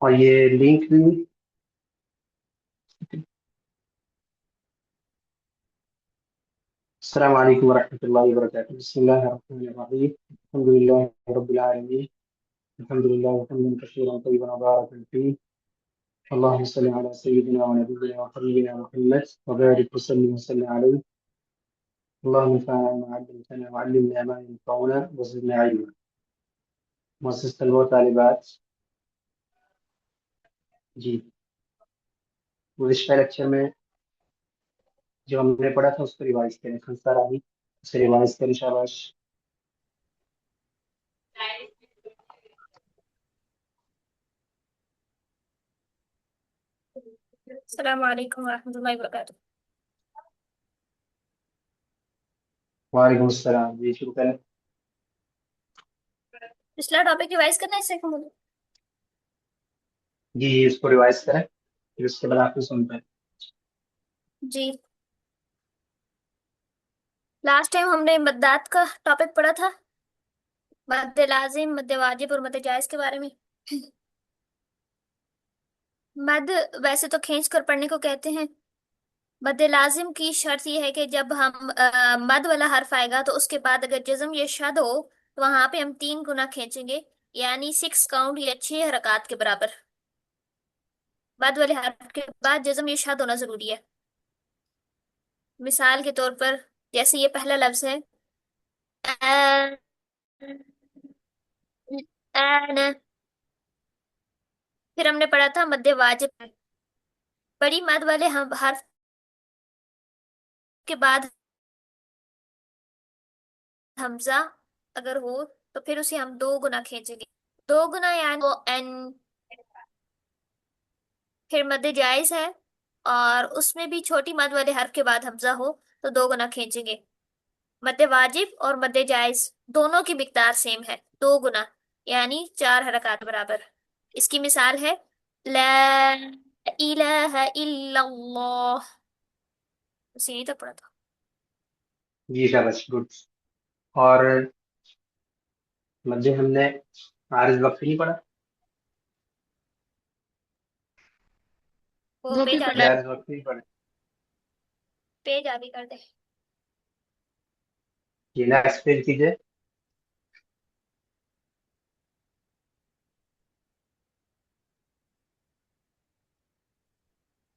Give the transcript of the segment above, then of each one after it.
اور یہ لنک بھی. السلام علیکم ورحمۃ اللہ وبرکاتہ. بسم اللہ الرحمن الرحیم. الحمد للہ رب العالمین. الحمد للہ حمدا کثیرا طیبا مبارکا فیہ. اللهم صل على سيدنا ونبينا وحبيبنا محمد وبارك وسلم وسلم عليه. اللهم انفعنا بما علمتنا وعلمنا ما ينفعنا وزدنا علما. مؤسسة طلبہ طالبات، جی گزشتہ لیکچر میں جو ہم نے پڑھا تھا اس کو ریوائز کریں. خنسا راوی اسے ریوائز کریں. شاباش. السلام علیکم ورحمۃ اللہ وبرکاتہ. وعلیکم السلام. جی شروع کریں. پچھلا ٹاپک ریوائز کرنا ہے اس سے مجھے. جی اس کو ریوائز کریں پھر اس کے بعد آپ کو سنتے ہیں. جی لاسٹ ٹائم ہم نے مدات کا ٹاپک پڑھا تھا، مد لازم، مد واجب اور مد جائز کے بارے میں. مد ویسے تو کھینچ کر پڑھنے کو کہتے ہیں. مد لازم کی شرط یہ ہے کہ جب ہم مد والا حرف آئے گا تو اس کے بعد اگر جزم یا شد ہو تو وہاں پہ ہم 3 گنا کھینچیں گے، یعنی 6 کاؤنٹ یا 6 حرکات کے برابر. مد والے حرف کے بعد جزم یا شد ہونا ضروری ہے. مثال کے طور پر جیسے یہ پہلا لفظ ہے آنا، پھر ہم نے پڑھا تھا مد واجب. بڑی مد والے حرف کے بعد حمزہ اگر ہو تو پھر اسے ہم 2 گنا کھینچیں گے. 2 گنا یعنی وہ این. پھر مد جائز ہے اور اس میں بھی چھوٹی مد والے حرف کے بعد حمزہ ہو تو 2 گنا کھینچیں گے. مد واجب اور مد جائز دونوں کی مقدار سیم ہے، 2 گنا یعنی 4 حرکات برابر. اس کی مثال ہے لا الہ الا اللہ. اسی نہیں تک پڑھا تھا. جی شاباش گڈ. اور مجھے ہم نے عارض وقت نہیں پڑھا. وہ وہ بھی پیج مجھے آدھی پڑھا. عارض وقت نہیں پڑھا. پیج آدھی کر دے. یہ نیکسٹ پیج کیجیے.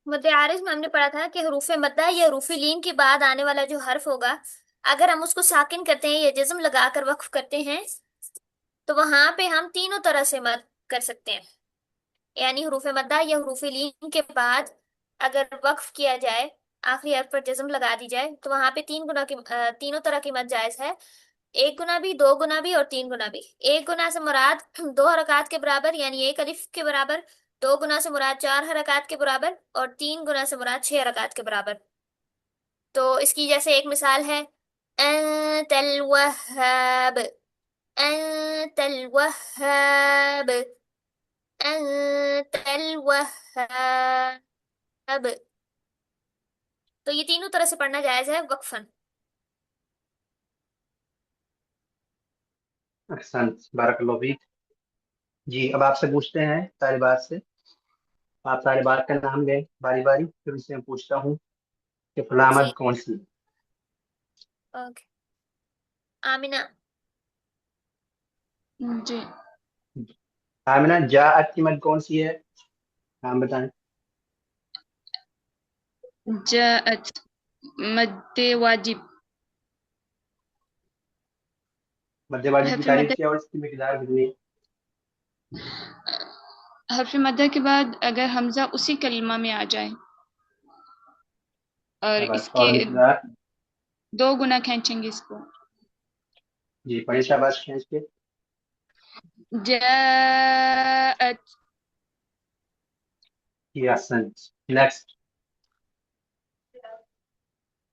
مد عارض میں ہم نے پڑھا تھا کہ حروف مدہ یا حروف لین کے بعد آنے والا جو حرف ہوگا اگر ہم اس کو ساکن کرتے ہیں یا جزم لگا کر وقف کرتے ہیں تو وہاں پہ ہم تینوں طرح سے مد کر سکتے ہیں. یعنی حروف مدہ یا حروف لین کے بعد اگر وقف کیا جائے، آخری حرف پر جزم لگا دی جائے تو وہاں پہ 3 گنا کی تینوں طرح کی مد جائز ہے. 1 گنا بھی، 2 گنا بھی اور 3 گنا بھی. 1 گنا سے مراد 2 حرکات کے برابر یعنی 1 الف کے برابر، 2 گنا سے مراد 4 حرکات کے برابر اور 3 گنا سے مراد 6 حرکات کے برابر. تو اس کی جیسے ایک مثال ہے انت الوہاب، انت الوہاب، انت الوہاب. تو یہ تینوں طرح سے پڑھنا جائز ہے وقفاً. احسنت، بارک اللہ فیک. جی اب آپ سے پوچھتے ہیں طالبات سے. آپ طالبات کا نام لیں باری باری، پھر اس سے میں پوچھتا ہوں کہ فلاں جی مد کون سی ہے. اوکے. آمینہ. جی آمنہ جاءت کی مد کون سی ہے؟ نام بتائیں. جاءت مد واجب. مد واجب کی حرف تعریف مدہ، کیا اور اس کی مقدار کتنی ہے؟ حرف مدہ کے بعد اگر حمزہ اسی کلمہ میں آ جائے اور اس اور کے مقدار. 2 گنا کھینچیں گے اس کو. جی پڑھیں شاباش کھینچ کے. جاءت. جی احسنت. نیکسٹ.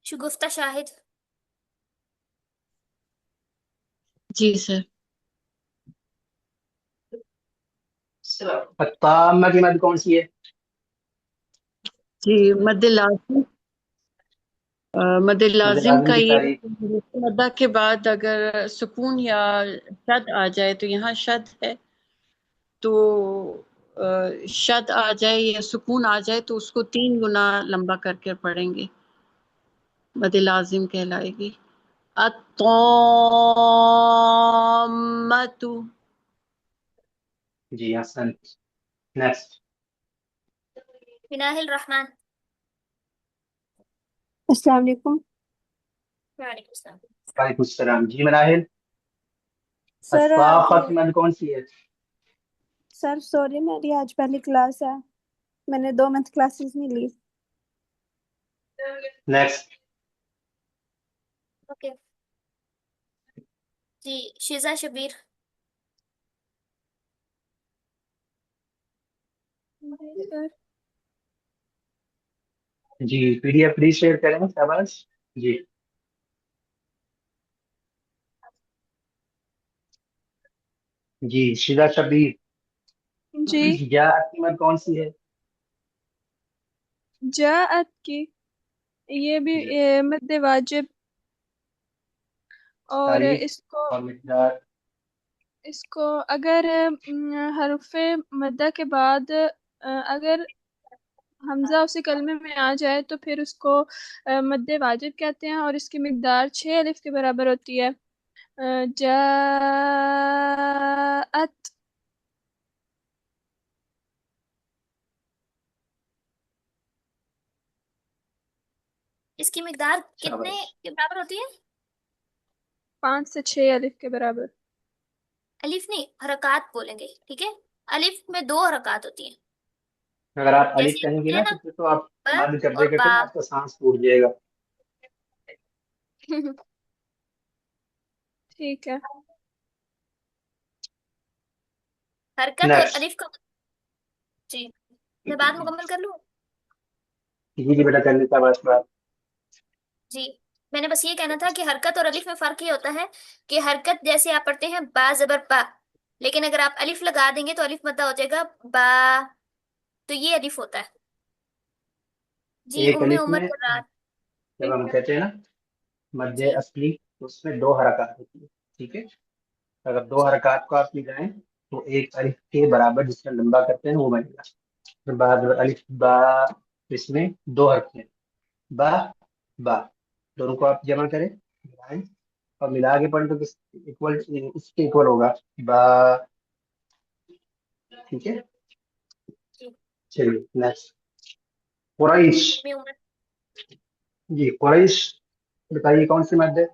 شگفتہ شاہد. جی سر. الطامہ کی مد کون سی ہے؟ جی مد لازم. مد مد لازم لازم کا کی یہ تعریف. مدہ کے بعد اگر سکون یا شد آ جائے تو یہاں شد ہے تو شد آ جائے یا سکون آ جائے تو اس کو 3 گنا لمبا کر کے پڑھیں گے، مد لازم کہلائے گی۔ الطامۃ۔ جی حسن، نیکسٹ۔ بناہ الرحمن۔ السلام علیکم وعلیکم السلام۔ وعلیکم السلام۔ جی مراحل، سر الصافات کی مد کون سی ہے؟ سر سوری میری آج پہلی کلاس ہے، میں نے 2 منتھ کلاسز نہیں لی۔ Next. Okay ji, Sheeza Shabbir. Sir ji P D F please share کریں شہباز جی۔ جی شیزا شبیر، جی یا کی مد کون سی ہے؟ جاءت کی، یہ بھی جی، مد واجب، اور تاریخ اور مقدار۔ اس کو اگر حرف مدہ کے بعد اگر حمزہ اسی کلمے میں آ جائے تو پھر اس کو مد واجب کہتے ہیں، اور اس کی مقدار 6 الف کے برابر ہوتی ہے۔ جاءت، اس کی مقدار کتنے شاباش۔ کے برابر ہوتی ہے؟ 5 سے 6 الف کے برابر۔ الف نہیں، حرکات بولیں گے، ٹھیک ہے؟ الف میں 2 حرکات ہوتی ہیں، اگر آپ الف جیسے کہیں گے ہوتے نا ہیں نا تو پھر تو آپ ب مد اور کرتے با۔ کرتے نا آپ کا سانس ٹوٹ جائے گا۔ ٹھیک ہے، حرکت اور نیکسٹ۔ الف کا، جی میں بات مکمل کر لوں؟ جی جی بیٹا کر لیتا بس بات۔ جی میں نے بس یہ کہنا تھا کہ حرکت اور الف میں فرق یہ ہوتا ہے کہ حرکت جیسے آپ پڑھتے ہیں با زبر با، لیکن اگر آپ الف لگا دیں گے تو الف مدہ ہو جائے گا با، تو یہ الف ہوتا ہے۔ جی ایک الف عمر میں قرات۔ جب ہم کہتے ہیں نا مد جی اصلی تو اس میں 2 حرکات ہوتی ہے، ٹھیک ہے؟ اگر 2 جی حرکات کو آپ ملائیں تو ایک الف کے برابر جس میں لمبا کرتے ہیں وہ بنے گا۔ پھر بعد الف با، اس میں 2 حرف ہیں، با با، دونوں کو آپ جمع کریں ملائیں اور ملا کے پڑھیں تو کس اکول اس کے اکول ہوگا با، ٹھیک ہے؟ جی چلیے نیکسٹ۔ قریش، عمر۔ جی قریش بتائیے کون سی مد ہے؟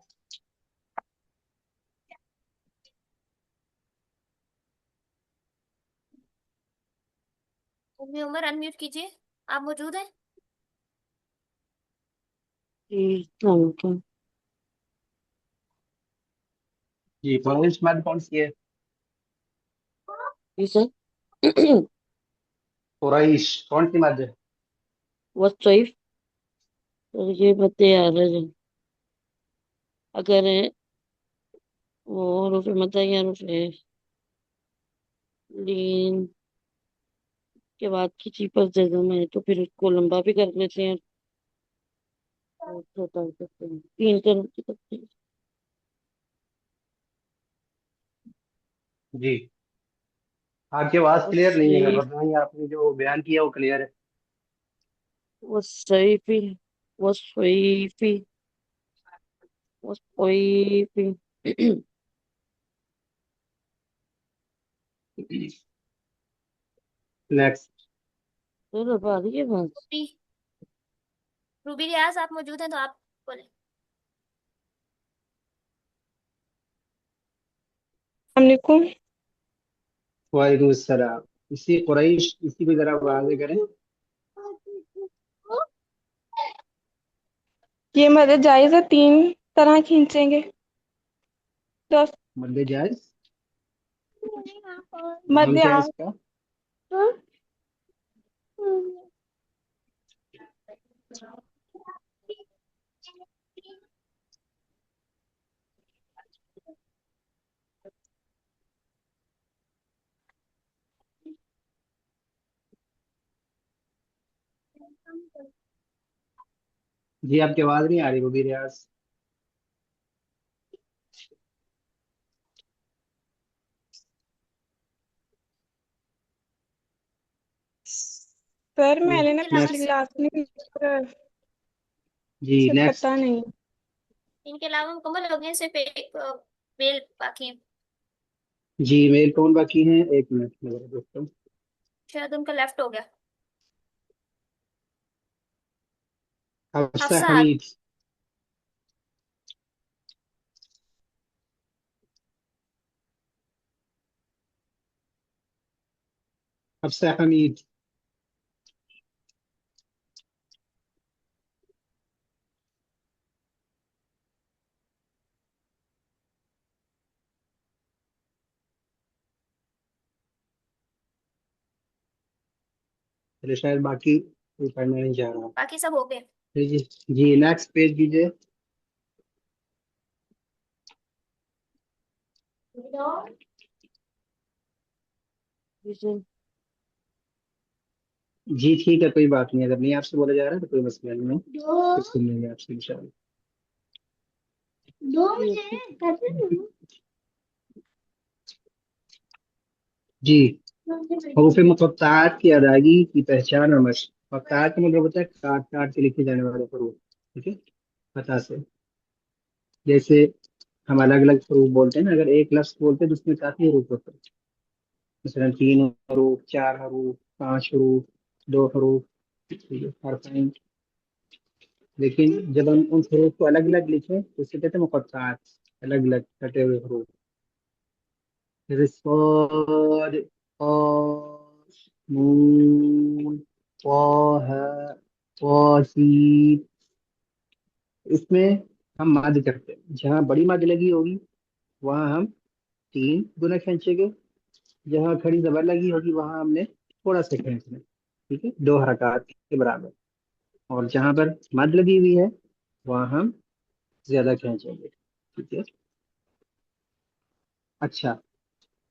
عمر انمیوٹ کیجیے، آپ موجود ہیں؟ السلام علیکم۔ جی قریش مد کون سی ہے؟ جی سر۔ قریش کون سی مد ہے؟ والصيف، یہ بتے آ رہے ہیں اگر وہ حروف مدہ یا حروف لین کے بعد کسی پر جزم ہے تو پھر اس کو لمبا بھی کر لیتے ہیں اور چھوٹا بھی کرتے ہیں، 3 طرح کرتے ہیں۔ جی آپ کی آواز کلیئر نہیں ہے، والصيف بتائیں آپ نے جو بیان کیا وہ کلیئر ہے؟ والصيف والصيف والصيف۔ نیکسٹ۔ سر اب آ رہی ہے بات؟ روبی، روبی ریاض آپ موجود ہیں تو آپ بولیں۔ السلام علیکم۔ وعلیکم السلام۔ اسی قریش اسی کو ذرا واضح کریں۔ یہ مدد جائز ہے، 3 طرح کھینچیں گے۔ دوست مد جائز مد نام کیا ہے اس کا؟ جی آپ کی آواز نہیں آ رہی روبی ریاض۔ سر میں نے نا کے علاوہ پچھلی کلاس میں جی سے نیکسٹ. پتہ نہیں. ان کے علاوہ مکمل ہو گئے، صرف ایک میل باقی ہے، جی میل کون باقی ہیں؟ ایک منٹ میرے دوستوں. شاید ان کا لیفٹ ہو گیا. حفصہ حفصہ حمید. حفصہ حمید. چلے شاید باقی کوئی پڑھنا نہیں چاہ رہا. باقی سب ہو گئے. جی جی نیکسٹ پیج دیجیے. جی سر. جی ٹھیک ہے کوئی بات نہیں، اگر نہیں آپ سے بولا جا رہا ہے تو کوئی مسئلہ نہیں ہے، کچھ سن لیں گے آپ سے انشاءاللہ. جی حروف مقطعات کی ادائیگی کی پہچان اور مشق. مقطعات کا مطلب ہوتا ہے کاٹ کاٹ کے لکھے جانے والے حروف. ٹھیک ہے، پتہ سے جیسے ہم الگ الگ حروف بولتے ہیں نا، اگر ایک لفظ بولتے ہیں تو اس میں کافی حروف ہوتے ہیں، مثلا 3 حروف، 4 حروف، 5 حروف، 2 حروف، حرفین. لیکن جب ہم ان حروف کو الگ الگ لکھیں تو اسے کہتے ہیں مقطعات، الگ الگ کٹے ہوئے حروف. جیسے صاد، قاف، نون، طه، طاسین. اس میں ہم مد کرتے ہیں، جہاں بڑی مد لگی ہوگی وہاں ہم 3 گنا کھینچیں گے، جہاں کھڑی زبر لگی ہوگی وہاں ہم نے تھوڑا سا کھینچنا ہے. ٹھیک ہے، 2 حرکات کے برابر. اور جہاں پر مد لگی ہوئی ہے وہاں ہم زیادہ کھینچیں گے. ٹھیک ہے. اچھا،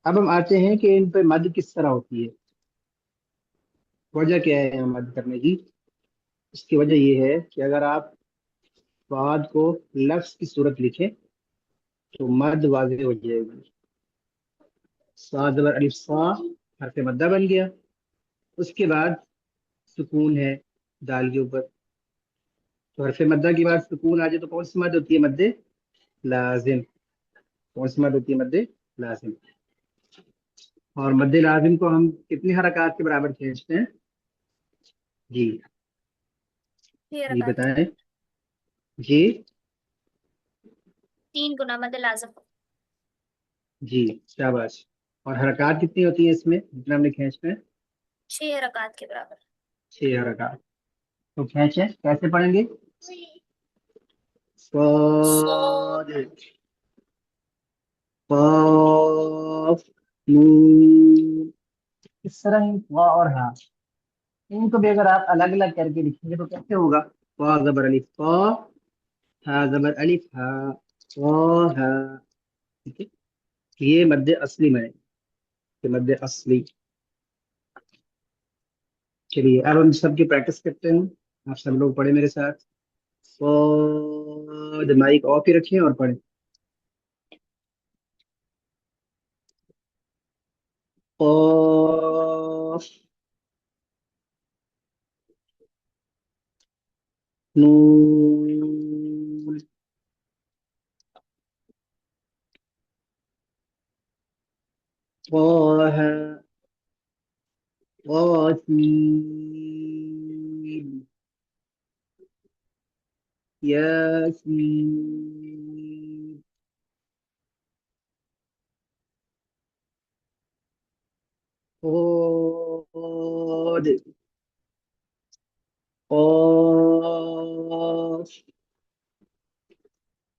اب ہم آتے ہیں کہ ان پہ مد کس طرح ہوتی ہے. وجہ کیا ہے یہاں مد کرنے کی؟ اس کی وجہ یہ ہے کہ اگر آپ بعد کو لفظ کی صورت لکھیں تو مد واضح ہو جائے گی. صاد زبر الف صا حرف مدہ بن گیا. اس کے بعد سکون ہے دال کے اوپر، تو حرف مدہ کے بعد سکون آ جائے تو کون سی مد ہوتی ہے؟ مد لازم. کون سی مد ہوتی ہے؟ مد لازم. اور مد لازم کو ہم کتنی حرکات کے برابر کھینچتے ہیں؟ جی یہ جی رکعت بتائیں. جی 3 گنا مد لازم. جی شاباش. اور حرکات کتنی ہوتی ہیں اس میں جتنا ہم نے کھینچنا ہے؟ 6 رکعت کے برابر. 6 حرکات. تو کھینچیں کیسے پڑھیں گے؟ صاد، قاف، نون. اس طرح ہی وا اور ہاں، ان کو بھی اگر آپ الگ الگ کر کے لکھیں گے تو کیسے ہوگا؟ وا زبر الف قا، ہا زبر الف ہا، وا ہا. ٹھیک ہے، یہ مد اصلی میں ہے، یہ مد اصلی. چلیے اب ہم سب کی پریکٹس کرتے ہیں. آپ سب لوگ پڑھیں میرے ساتھ. صاد، مائک آف ہی رکھیں اور پڑھیں. قاف، نون، طه، طاسين، ياسين، صاد، قاف،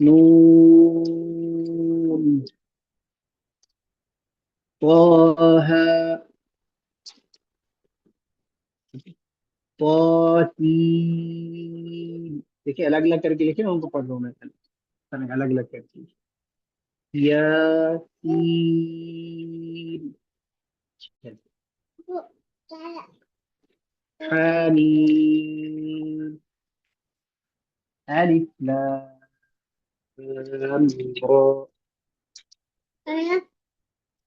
نون، طه، طاسين. دیکھیں الگ الگ کر کے لکھیں، ان کو پڑھ رہا ہوں میں الگ الگ کر کے. ياسين، حميم، ألف لام را،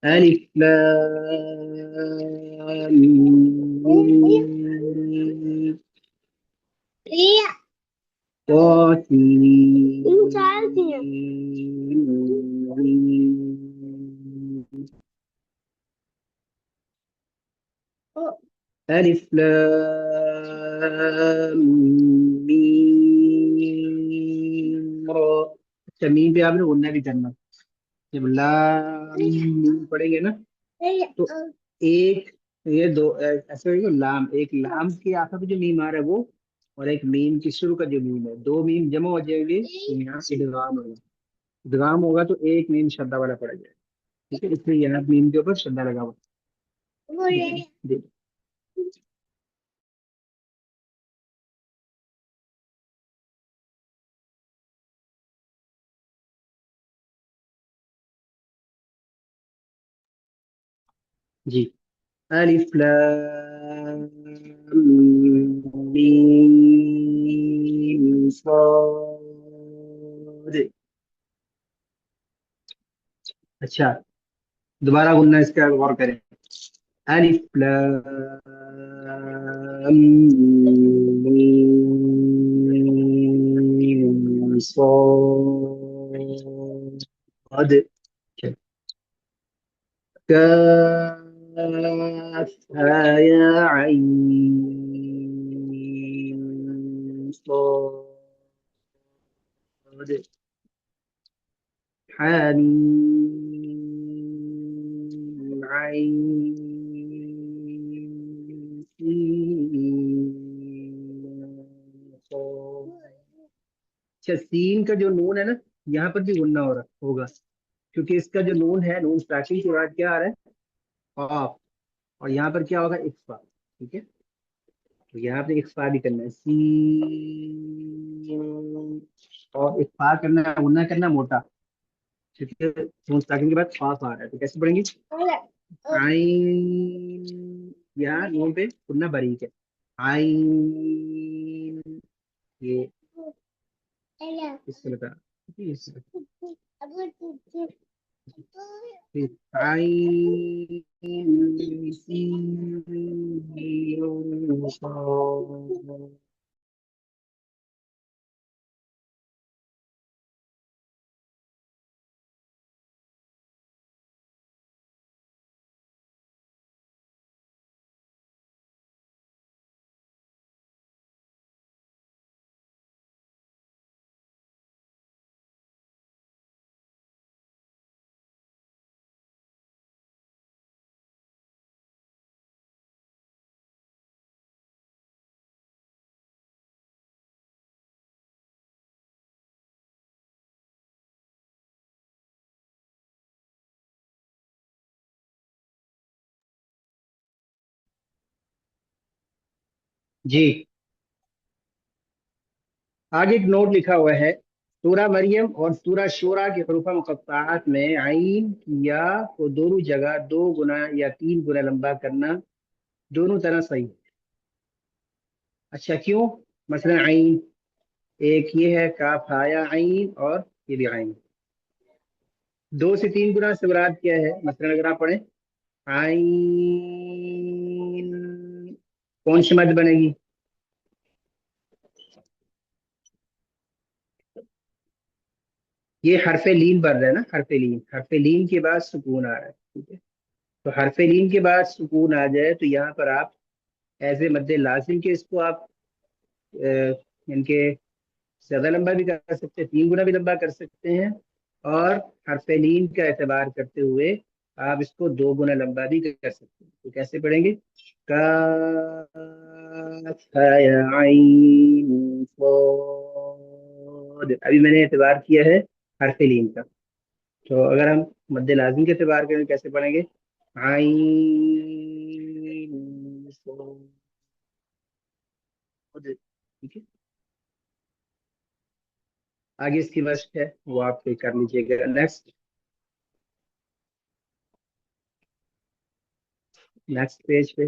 ألف لام ميم، ألف لام ميم را. اچھا میم پہ آپ نے غنہ بھی کرنا. جب لام میم پڑھیں گے نا تو ایک یہ دو ایسے ہوگا لام ایک لام کے آخر پہ جو میم آ رہا ہے وہ اور ایک میم کی شروع کا جو میم ہے دو میم جمع ہو جائیں گے تو یہاں سے ادغام ہوگا. ادغام ہوگا تو ایک میم شدہ والا پڑ جائے گا. ٹھیک ہے اس لیے یہاں میم کے اوپر شدہ لگا ہوا. جی جی الف لام میم صاد. اچھا دوبارہ غنہ اس کا غور کریں. الف لام میم صاد. كافها يا عين صاد حميم عين سين صاد. اچھا سین کا جو نون ہے نا یہاں پر بھی غنہ ہو رہا ہوگا کیونکہ اس کا جو نون ہے نون ساکن کے بعد کیا آ رہا ہے قاف اور یہاں پر کیا ہوگا اخفا. ٹھیک ہے تو یہاں پہ اخفا بھی کرنا ہے سین اور اخفا کرنا غنہ کرنا موٹا کیونکہ نون ساکن کے بعد قاف آ رہا ہے تو کیسے پڑھیں گے عین. یہاں نون پہ غنہ باریک ہے عین یہ اس سے بتا عين سين صاد. جی آگے ایک نوٹ لکھا ہوا ہے سورہ مریم اور سورہ شورا کے حروف مقطعات میں عین کی یا کو دونوں جگہ 2 گنا یا 3 گنا لمبا کرنا دونوں طرح صحیح ہے. اچھا کیوں مثلا عین ایک یہ ہے کاف ہایا عین اور یہ بھی عین 2 سے 3 گنا سے مراد کیا ہے مثلا اگر آپ پڑھیں عین کون سی مد بنے گی یہ حرف لین بن رہا ہے نا حرف لین کے بعد سکون آ رہا ہے. ٹھیک ہے تو حرف لین کے بعد سکون آ جائے تو یہاں پر آپ ایسے مد لازم کے اس کو آپ ان کے زیادہ لمبا بھی کر سکتے ہیں 3 گنا بھی لمبا کر سکتے ہیں اور حرف لین کا اعتبار کرتے ہوئے آپ اس کو 2 گنا لمبا بھی کر سکتے ہیں. تو کیسے پڑھیں گے کاف یا عین صاد. ابھی میں نے اعتبار کیا ہے حرف لین کا تو اگر ہم مد لازم کے اعتبار کریں کیسے پڑھیں گے عین صاد. ٹھیک ہے آگے اس کی مشق ہے وہ آپ کر لیجیے گا. نیکسٹ پیج پہ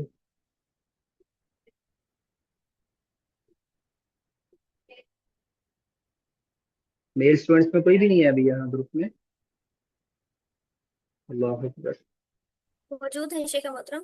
میل اسٹوڈنٹس میں کوئی بھی نہیں ہے ابھی یہاں گروپ میں اللہ اکبر موجود ہے شیخ محترم.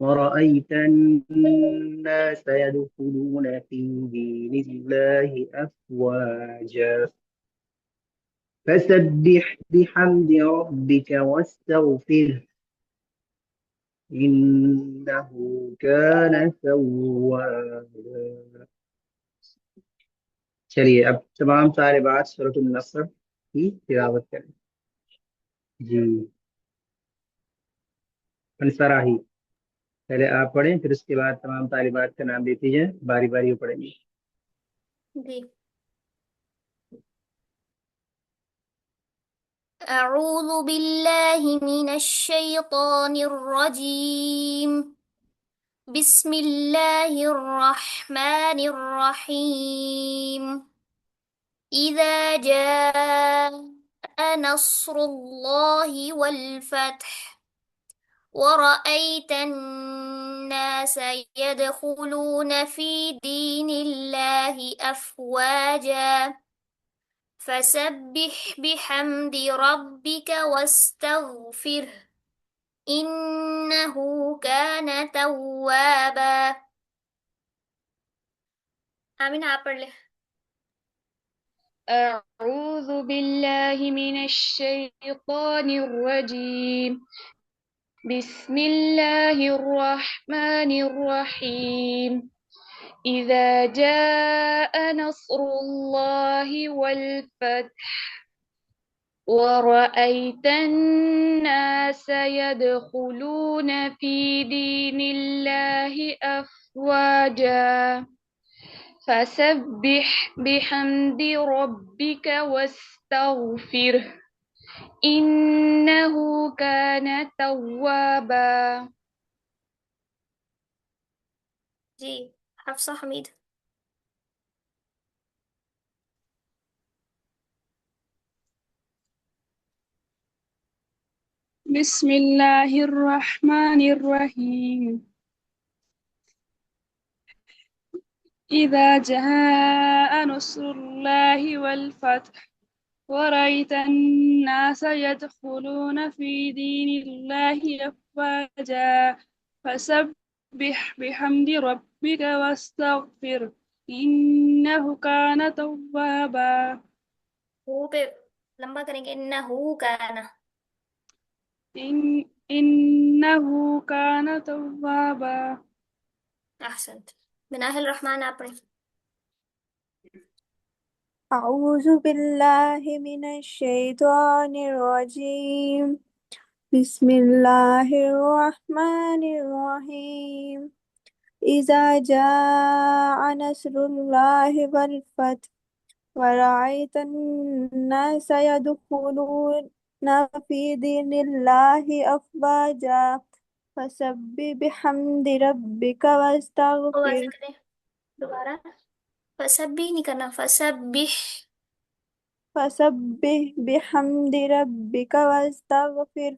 ورأيت الناس يدخلون في دين الله أفواجا فسبح بحمد ربك واستغفره إنه كان توابا. چلیے اب تمام سارے بات سورۃ النصر کی تلاوت کریں جی. انصراحی پہلے آپ پڑھیں پھر اس کے بعد تمام طالبات کا نام دیتی جائیں، باری باری وہ پڑھیں گے. جی. أعوذ بالله من الشيطان الرجيم. بسم الله الرحمن الرحيم. إذا جاء نصر الله والفتح ورأيت الناس يدخلون في دين الله أفواجا فسبح بحمد ربك واستغفره إنه كان توابا. آمین آپ پڑھ لیں. أعوذ بالله من الشيطان الرجيم. بسم الله الرحمن الرحيم. إذا جاء نصر الله والفتح ورأيت الناس يدخلون في دين الله أفواجا فسبح بحمد ربك واستغفره إنه كان توابا. جی حفصہ حمید. بسم الله الرحمن الرحيم. إذا جاء نصر الله والفتح ورأيت الناس يدخلون في دين الله أفواجا فسبح بحمد ربك واستغفر إنه كان توابا. ہو پہ لمبا کریں گے. انہو کانا. إنه كان توابا. احسنت. بسم الرحمن آپ پڑھیں. أعوذ بالله من الشيطان الرجيم. بسم الله الرحمن الرحيم. إذا جاء نصر الله والفتح ورأيت الناس يدخلون في دين الله أفواجا فسبح بحمد ربك آواز واستغفر کریں دوبارہ. فسبح نہیں کرنا، فسبح. فسبح بحمد ربك واستغفر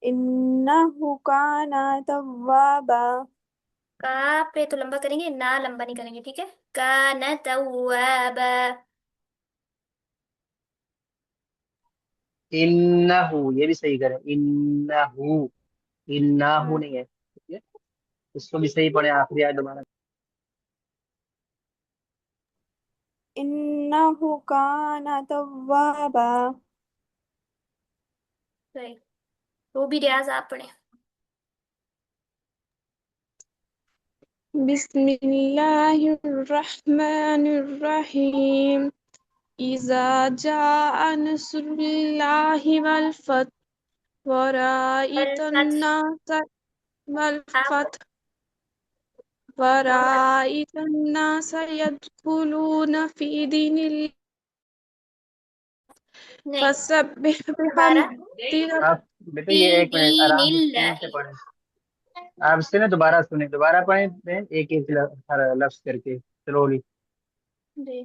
إنه كان توابا. کا پہ تو لمبا کریں گے، نہ لمبا نہیں کریں گے، ٹھیک ہے. کان توابا. انہو یہ بھی صحیح کریں، انہو انہو نہیں ہے، ٹھیک ہے؟ اس کو بھی صحیح پڑھیں آخری آیت دوبارہ. إنه كان توابا. صحیح. وہ بھی ریاض آپ پڑھیں. بسم الله الرحمن الرحيم. إذا جاء نصر الله والفتح ورأيت الفتح الناس آپ والفتح ورأيت الناس يدخلون في دين الله نہیں، فسبح دوبارہ بحمد آپ بیٹا فی یہ ایک منٹ دین آرام اللہ. سے پڑھیں. آپ اس سے نا دوبارہ سنیں، دوبارہ پڑھیں بہن، ایک ایک ہر لفظ کر کے سلولی. جی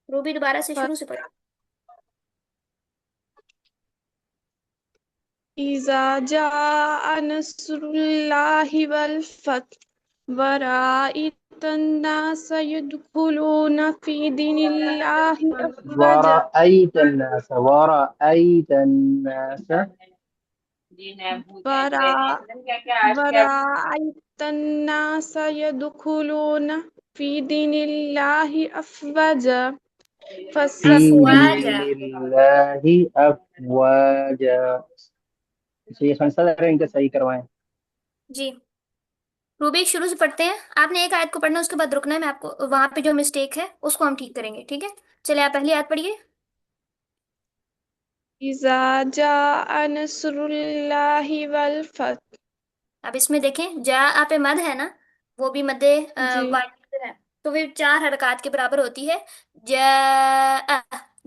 روبی دوبارہ سے شروع سے پڑھیں. إذا جاء نصر الله والفتح ورأيت الناس يدخلون في دين الله أفواجا ورأيت الناس، ورأيت الناس. ورا- ورأيت الناس يدخلون في دين الله أفواجا في فسبح افواجا. دين الله أفواجا. شیخ صدر ان کا صحیح کروائیں. جی روبی شروع سے پڑھتے ہیں. آپ نے ایک آیت کو پڑھنا ہے، اس کے بعد رکنا ہے. میں آپ کو وہاں پہ جو مسٹیک ہے اس کو ہم ٹھیک کریں گے، ٹھیک ہے؟ چلے آپ پہلی آیت پڑھیے. إذا جاء نصر الله والفتح. اب اس میں دیکھیں جا آپ مد ہے نا، وہ بھی مد جی واجب ہے، تو وہ 4 حرکات کے برابر ہوتی ہے. جا.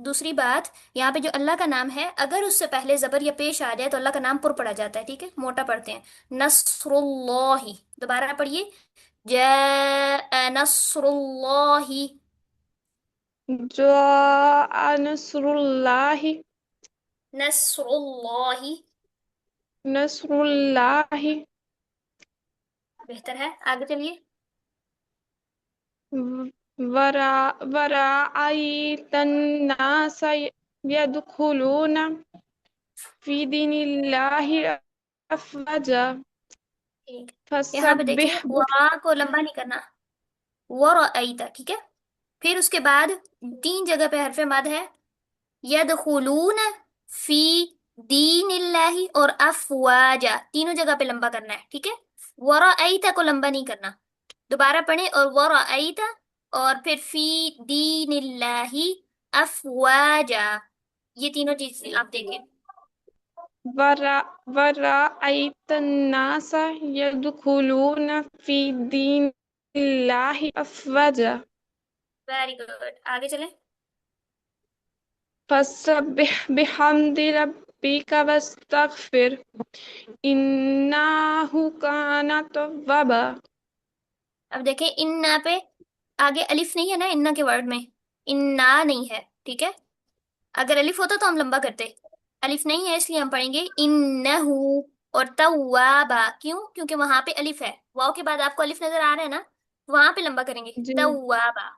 دوسری بات، یہاں پہ جو اللہ کا نام ہے اگر اس سے پہلے زبر یا پیش آ جائے تو اللہ کا نام پر پڑا جاتا ہے، ٹھیک ہے؟ موٹا پڑھتے ہیں. نصر اللہ. دوبارہ پڑھیے. جاء نصر اللہ. جاء نصر الله نصر اللہ. نصر الله بہتر ہے، آگے چلیے. ورأيت الناس يدخلون في دين الله أفواجا ٹھیک، یہاں پہ دیکھیں فسبح وہاں کو لمبا نہیں کرنا. ورأیت، ٹھیک ہے؟ پھر اس کے بعد 3 جگہ پہ حرف مد ہے. یدخلون فی دین اللہ اور افواجا، تینوں جگہ پہ لمبا کرنا ہے، ٹھیک ہے؟ ورأیت کو لمبا نہیں کرنا. دوبارہ پڑھیں، اور ورأیت اور پھر فی دین اللہ افواجا. یہ تینوں چیزیں آپ دیکھیں. ورأيت الناس يدخلون في دين الله أفواجا ویری گڈ، آگے چلیں. فسبح بحمد ربك واستغفر إنه كان توابا. اب دیکھیں انا پہ آگے الف نہیں ہے نا، انا کے ورڈ میں انا نہیں ہے، ٹھیک ہے؟ اگر الف ہوتا تو ہم لمبا کرتے. الف نہیں ہے اس لیے ہم پڑھیں گے انہو. اور توابا کیوں؟ کیونکہ وہاں پہ الف ہے. واو کے بعد آپ کو الف نظر آ رہا ہے نا، وہاں پہ لمبا کریں گے. جی توابا.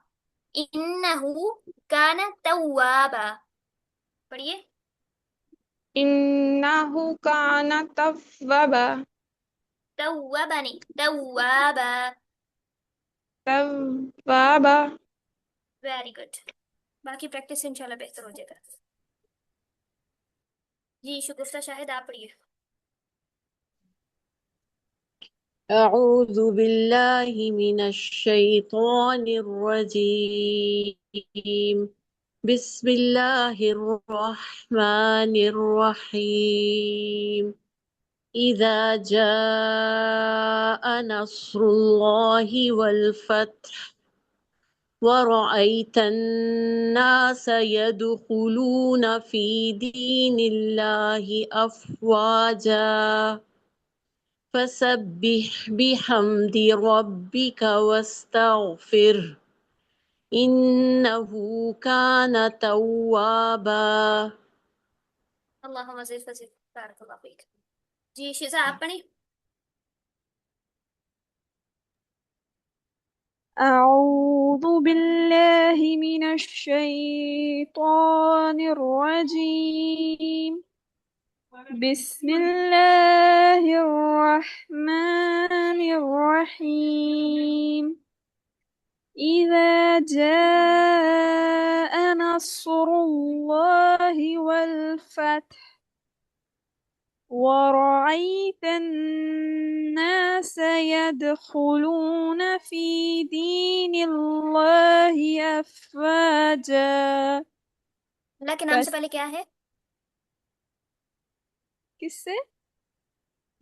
انہو کان توابا. پڑھیے. إنه كان توابا توابا نہیں، توابا. توابا. Very good. باقی پریکٹس سے انشاءاللہ بہتر ہو جائے گا. جی شگفتہ شاہد آپ پڑھیے. أعوذ بالله من الشيطان الرجيم بسم الله الرحمن الرحيم إذا جاء نصر الله والفتح ورأيت الناس يدخلون في دين الله أفواجا فسبح بحمد ربك واستغفر إنه كان توابا. اللہم زد فزد بارک اللہ فیک. جی شیزا آپ پڑھیں. أعوذ بالله من الشيطان الرجيم بسم الله الرحمن الرحيم إذا جاء نصر الله والفتح ورأيت الناس يدخلون في دين الله أفواجا. اللہ کے نام سے بس پہلے کیا ہے؟ کس سے؟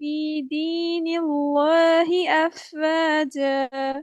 في دين الله أفواجا.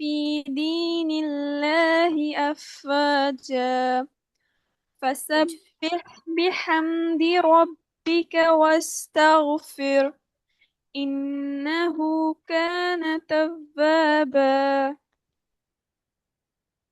في دين الله أفواجا فسبح بحمد ربك واستغفر إنه كان توابا.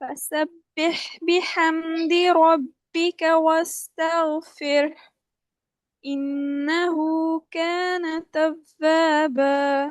فسبح بحمد ربك واستغفر إنه كان توابا.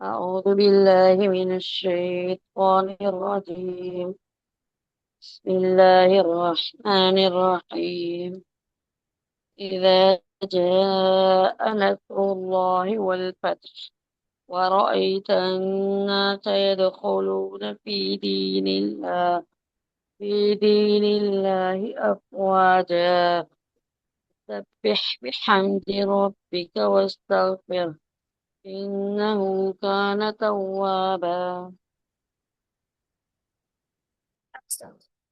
أعوذ بالله من الشيطان الرجيم بسم الله الرحمن الرحيم إذا جاء نصر الله والفتح ورأيت الناس يدخلون في دين الله أفواجا سبح بحمد ربك واستغفر إنه كان توابا.